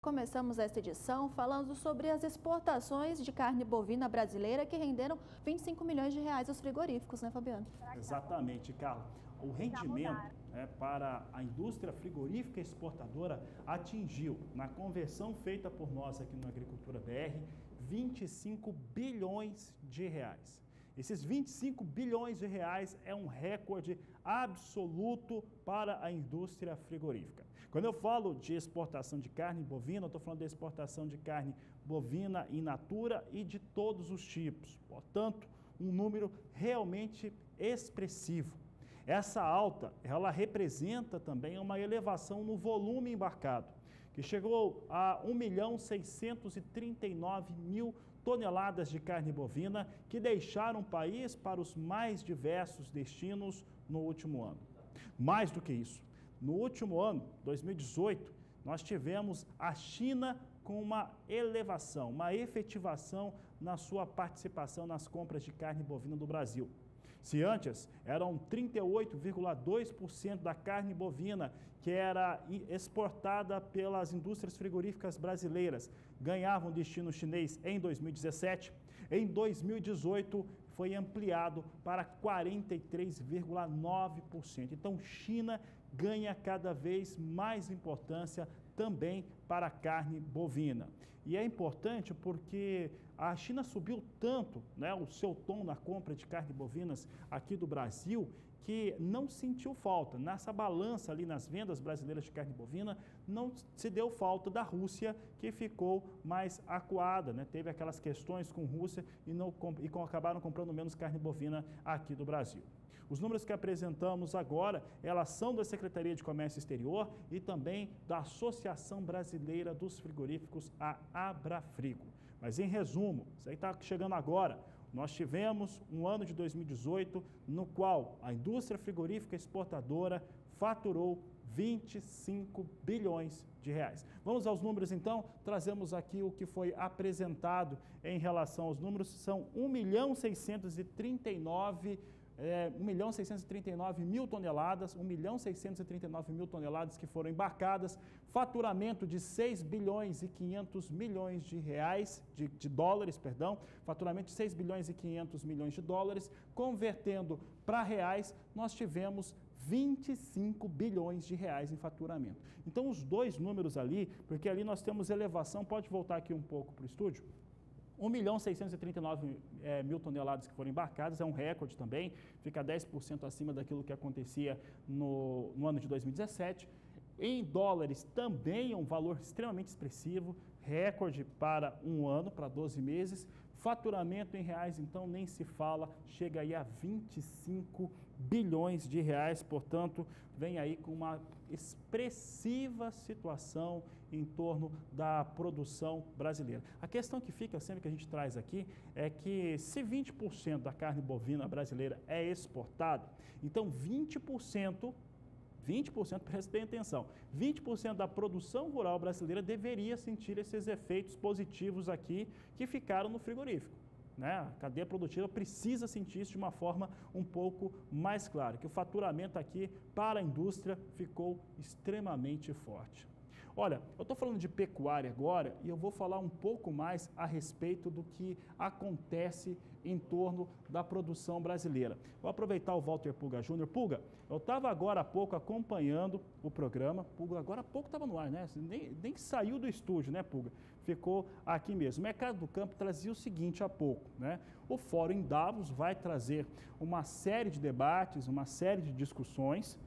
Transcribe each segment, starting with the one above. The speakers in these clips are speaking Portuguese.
Começamos esta edição falando sobre as exportações de carne bovina brasileira que renderam 25 milhões de reais aos frigoríficos, né, Fabiano? Exatamente, Carla. O rendimento para a indústria frigorífica exportadora atingiu, na conversão feita por nós aqui no Agricultura BR, 25 bilhões de reais. Esses 25 bilhões de reais é um recorde absoluto para a indústria frigorífica. Quando eu falo de exportação de carne bovina, eu estou falando de exportação de carne bovina in natura e de todos os tipos. Portanto, um número realmente expressivo. Essa alta, ela representa também uma elevação no volume embarcado, que chegou a 1.639.000 toneladas de carne bovina, que deixaram o país para os mais diversos destinos no último ano. Mais do que isso, no último ano, 2018, nós tivemos a China com uma elevação, uma efetivação na sua participação nas compras de carne bovina do Brasil. Se antes eram 38,2% da carne bovina que era exportada pelas indústrias frigoríficas brasileiras, ganhavam destino chinês em 2017, em 2018 foi ampliado para 43,9%. Então, China ganha cada vez mais importância também para a carne bovina. E é importante porque a China subiu tanto, né, o seu tom na compra de carne bovinas aqui do Brasil, que não sentiu falta. Nessa balança ali nas vendas brasileiras de carne bovina, não se deu falta da Rússia, que ficou mais acuada, né? Teve aquelas questões com Rússia e acabaram comprando menos carne bovina aqui do Brasil. Os números que apresentamos agora, elas são da Secretaria de Comércio Exterior e também da Associação Brasileira dos Frigoríficos, a Abrafrigo. Mas em resumo, isso aí está chegando agora. Nós tivemos um ano de 2018 no qual a indústria frigorífica exportadora faturou 25 bilhões de reais. Vamos aos números então, trazemos aqui o que foi apresentado em relação aos números, são 1.639.000 toneladas, 1.639.000 toneladas que foram embarcadas, faturamento de 6 bilhões e 500 milhões de reais, de dólares, perdão, faturamento de 6 bilhões e 500 milhões de dólares, convertendo para reais, nós tivemos 25 bilhões de reais em faturamento. Então, os dois números ali, porque ali nós temos elevação, pode voltar aqui um pouco para o estúdio? 1.639.000 toneladas que foram embarcadas, é um recorde também, fica 10% acima daquilo que acontecia no ano de 2017. Em dólares também é um valor extremamente expressivo, recorde para um ano, para 12 meses. Faturamento em reais, então, nem se fala, chega aí a 25 bilhões de reais, portanto, vem aí com uma expressiva situação em torno da produção brasileira. A questão que fica sempre que a gente traz aqui é que se 20% da carne bovina brasileira é exportada, então 20%, preste bem atenção, 20% da produção rural brasileira deveria sentir esses efeitos positivos aqui que ficaram no frigorífico. Né? A cadeia produtiva precisa sentir isso de uma forma um pouco mais clara, que o faturamento aqui para a indústria ficou extremamente forte. Olha, eu estou falando de pecuária agora e eu vou falar um pouco mais a respeito do que acontece em torno da produção brasileira. Vou aproveitar o Walter Puga Júnior. Puga, eu estava agora há pouco acompanhando o programa. Puga, agora há pouco estava no ar, né? Nem saiu do estúdio, né, Puga? Ficou aqui mesmo. O Mercado do Campo trazia o seguinte há pouco, né? O Fórum em Davos vai trazer uma série de debates, uma série de discussões,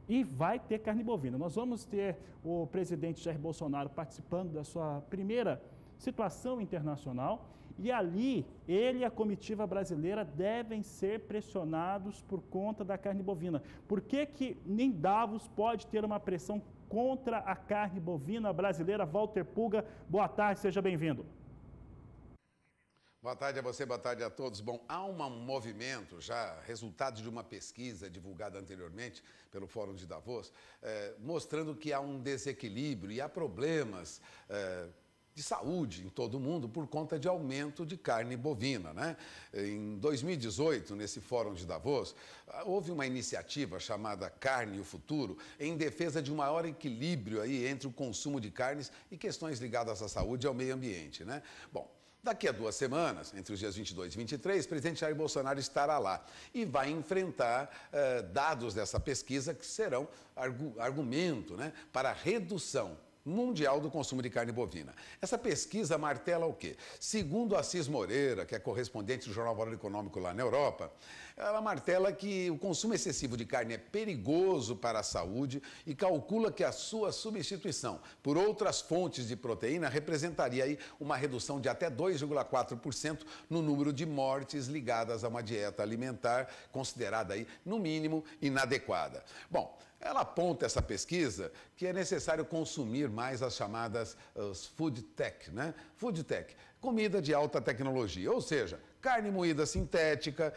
e vai ter carne bovina. Nós vamos ter o presidente Jair Bolsonaro participando da sua primeira situação internacional e ali ele e a comitiva brasileira devem ser pressionados por conta da carne bovina. Por que em Davos pode ter uma pressão contra a carne bovina brasileira? Walter Puga, boa tarde, seja bem-vindo. Boa tarde a você, boa tarde a todos. Bom, há um movimento já, resultado de uma pesquisa divulgada anteriormente pelo Fórum de Davos, mostrando que há um desequilíbrio e há problemas de saúde em todo o mundo por conta de aumento de carne bovina, né? Em 2018, nesse Fórum de Davos, houve uma iniciativa chamada Carne e o Futuro em defesa de um maior equilíbrio aí entre o consumo de carnes e questões ligadas à saúde e ao meio ambiente, né? Bom, daqui a 2 semanas, entre os dias 22 e 23, o presidente Jair Bolsonaro estará lá e vai enfrentar dados dessa pesquisa que serão argumento, né, para a redução mundial do consumo de carne bovina. Essa pesquisa martela o quê? Segundo Assis Moreira, que é correspondente do Jornal Valor Econômico lá na Europa, ela martela que o consumo excessivo de carne é perigoso para a saúde e calcula que a sua substituição por outras fontes de proteína representaria aí uma redução de até 2,4% no número de mortes ligadas a uma dieta alimentar considerada aí, no mínimo, inadequada. Bom, ela aponta, essa pesquisa, que é necessário consumir mais as chamadas food tech, né? Food tech, comida de alta tecnologia, ou seja, carne moída sintética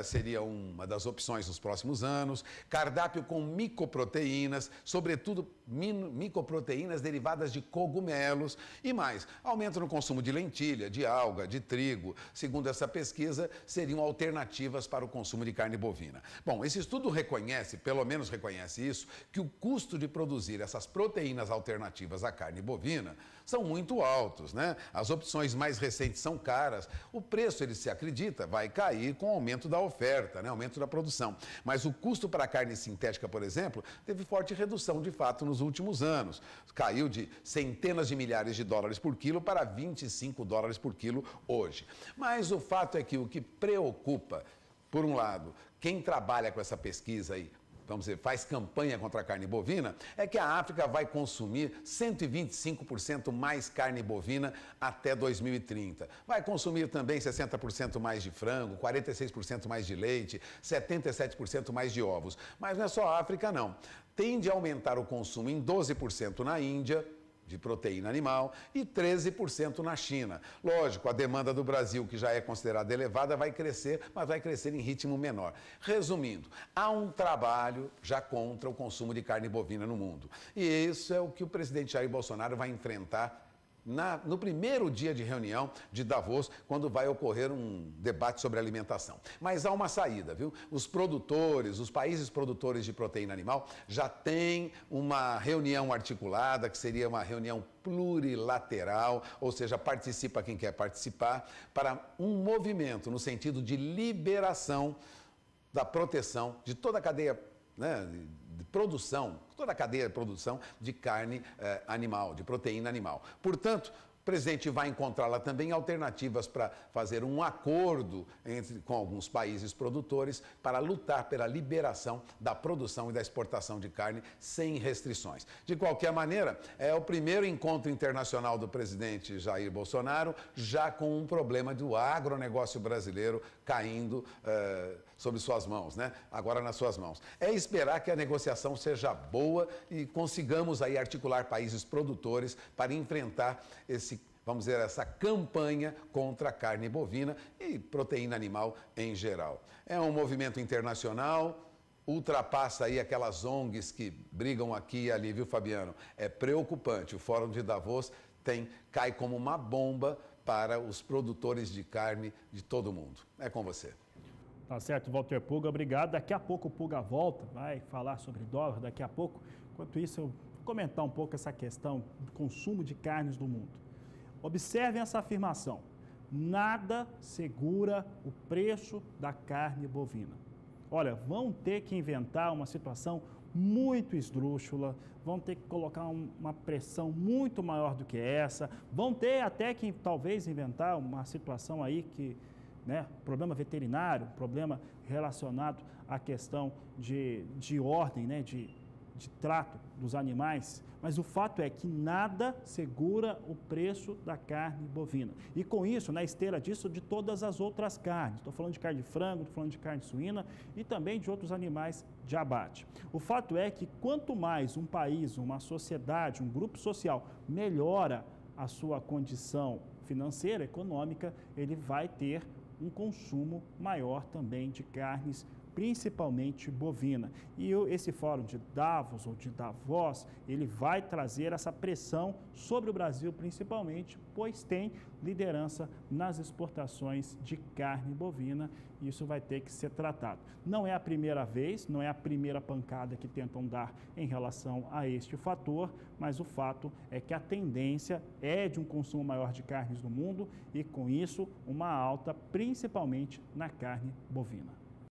seria uma das opções nos próximos anos, cardápio com micoproteínas, sobretudo micoproteínas derivadas de cogumelos e mais. Aumento no consumo de lentilha, de alga, de trigo. Segundo essa pesquisa, seriam alternativas para o consumo de carne bovina. Bom, esse estudo reconhece, pelo menos reconhece isso, que o custo de produzir essas proteínas alternativas à carne bovina são muito altos, né? As opções mais recentes são caras, o preço, ele se acredita, vai cair com o aumento da oferta, né? Aumento da produção. Mas o custo para a carne sintética, por exemplo, teve forte redução de fato nos últimos anos. Caiu de centenas de milhares de dólares por quilo para 25 dólares por quilo hoje. Mas o fato é que o que preocupa, por um lado, quem trabalha com essa pesquisa aí, vamos dizer, faz campanha contra a carne bovina, é que a África vai consumir 125% mais carne bovina até 2030. Vai consumir também 60% mais de frango, 46% mais de leite, 77% mais de ovos. Mas não é só a África, não. Tende a aumentar o consumo em 12% na Índia, de proteína animal, e 13% na China. Lógico, a demanda do Brasil, que já é considerada elevada, vai crescer, mas vai crescer em ritmo menor. Resumindo, há um trabalho já contra o consumo de carne bovina no mundo. E isso é o que o presidente Jair Bolsonaro vai enfrentar no primeiro dia de reunião de Davos, quando vai ocorrer um debate sobre alimentação. Mas há uma saída, viu? Os produtores, os países produtores de proteína animal já têm uma reunião articulada, que seria uma reunião plurilateral, ou seja, participa quem quer participar, para um movimento no sentido de liberação da proteção de toda a cadeia, né, de produção, toda a cadeia de produção de carne animal, de proteína animal. Portanto, o presidente vai encontrar lá também alternativas para fazer um acordo com alguns países produtores para lutar pela liberação da produção e da exportação de carne sem restrições. De qualquer maneira, é o primeiro encontro internacional do presidente Jair Bolsonaro, já com um problema do agronegócio brasileiro caindo sobre suas mãos, né? Agora nas suas mãos. É esperar que a negociação seja boa e consigamos aí articular países produtores para enfrentar vamos dizer, essa campanha contra a carne bovina e proteína animal em geral. É um movimento internacional, ultrapassa aí aquelas ONGs que brigam aqui e ali, viu, Fabiano? É preocupante. O Fórum de Davos cai como uma bomba para os produtores de carne de todo o mundo. É com você. Tá certo, Walter Puga, obrigado. Daqui a pouco o Puga volta, vai falar sobre dólar daqui a pouco. Enquanto isso, eu vou comentar um pouco essa questão do consumo de carnes do mundo. Observem essa afirmação: nada segura o preço da carne bovina. Olha, vão ter que inventar uma situação muito esdrúxula, vão ter que colocar uma pressão muito maior do que essa, vão ter até que talvez inventar uma situação aí que, né, problema veterinário, problema relacionado à questão de ordem, né, de trato dos animais, mas o fato é que nada segura o preço da carne bovina. E com isso, na esteira disso, de todas as outras carnes. Estou falando de carne de frango, estou falando de carne suína e também de outros animais de abate. O fato é que quanto mais um país, uma sociedade, um grupo social melhora a sua condição financeira, econômica, ele vai ter um consumo maior também de carnes, principalmente bovina. E esse fórum de Davos ou de Davos, ele vai trazer essa pressão sobre o Brasil principalmente, pois tem liderança nas exportações de carne bovina e isso vai ter que ser tratado. Não é a primeira vez, não é a primeira pancada que tentam dar em relação a este fator, mas o fato é que a tendência é de um consumo maior de carnes no mundo e, com isso, uma alta principalmente na carne bovina.